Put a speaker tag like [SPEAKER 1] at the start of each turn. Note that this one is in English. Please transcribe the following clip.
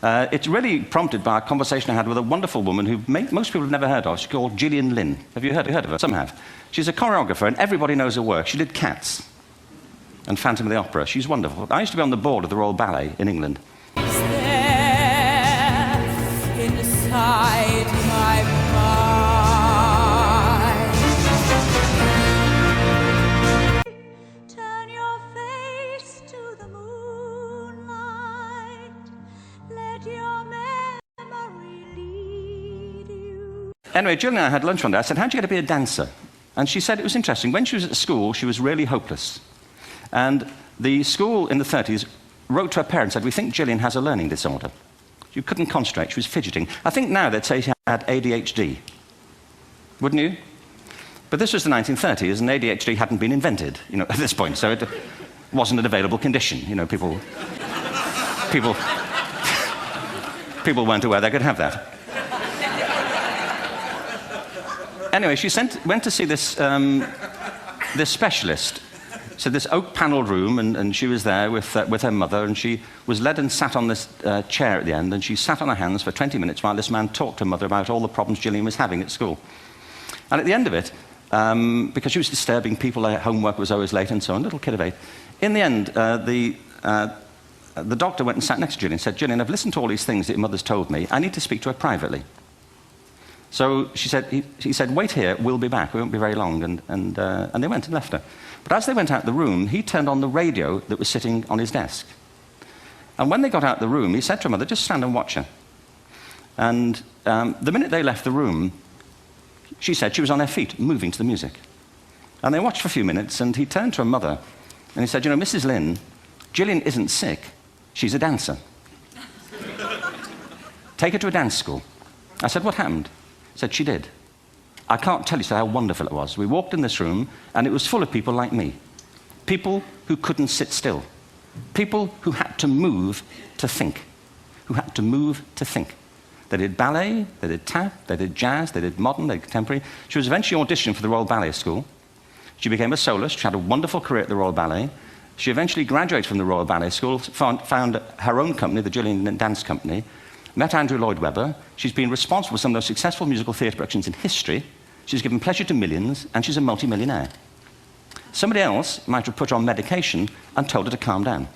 [SPEAKER 1] It's really prompted by a conversation I had with a wonderful woman who most people have never heard of. She's called Gillian Lynn. Have you heard of her? Some have. She's a choreographer, and everybody knows her work. She did Cats and Phantom of the Opera. She's wonderful. I used to be on the board of the Royal Ballet in England.
[SPEAKER 2] Is there inside my mind? Turn your face to the moonlight. Let your memory lead you.
[SPEAKER 1] Anyway, Jill and I had lunch one day. I said, how'd you get to be a dancer? And she said it was interesting. When she was at school, she was really hopeless. And the school in the 30s wrote to her parents and said, we think Gillian has a learning disorder. She couldn't concentrate, she was fidgeting. I think now they'd say she had ADHD. Wouldn't you? But this was the 1930s, and ADHD hadn't been invented, at this point, so it wasn't an available condition. People weren't aware they could have that. Anyway, she went to see this specialist. So this oak-panelled room, and she was there with her mother, and she was led and sat on this chair at the end, and she sat on her hands for 20 minutes while this man talked to her mother about all the problems Gillian was having at school. And at the end of it, because she was disturbing people, her homework was always late and so on, little kid of 8, in the end, the doctor went and sat next to Gillian and said, Gillian, I've listened to all these things that your mother's told me. I need to speak to her privately. So he said, wait here, we'll be back. We won't be very long. And they went and left her. But as they went out the room, he turned on the radio that was sitting on his desk. And when they got out the room, he said to her mother, just stand and watch her. And the minute they left the room, she said she was on her feet, moving to the music. And they watched for a few minutes, and he turned to her mother, and he said, Mrs. Lynn, Gillian isn't sick, she's a dancer. Take her to a dance school. I said, what happened? He said, she did. I can't tell you how wonderful it was. We walked in this room, and it was full of people like me. People who couldn't sit still. People who had to move to think. Who had to move to think. They did ballet, they did tap, they did jazz, they did modern, they did contemporary. She was eventually auditioned for the Royal Ballet School. She became a soloist. She had a wonderful career at the Royal Ballet. She eventually graduated from the Royal Ballet School, found her own company, the Gillian Dance Company, met Andrew Lloyd Webber. She's been responsible for some of those successful musical theatre productions in history. She's given pleasure to millions, and she's a multi-millionaire. Somebody else might have put her on medication and told her to calm down.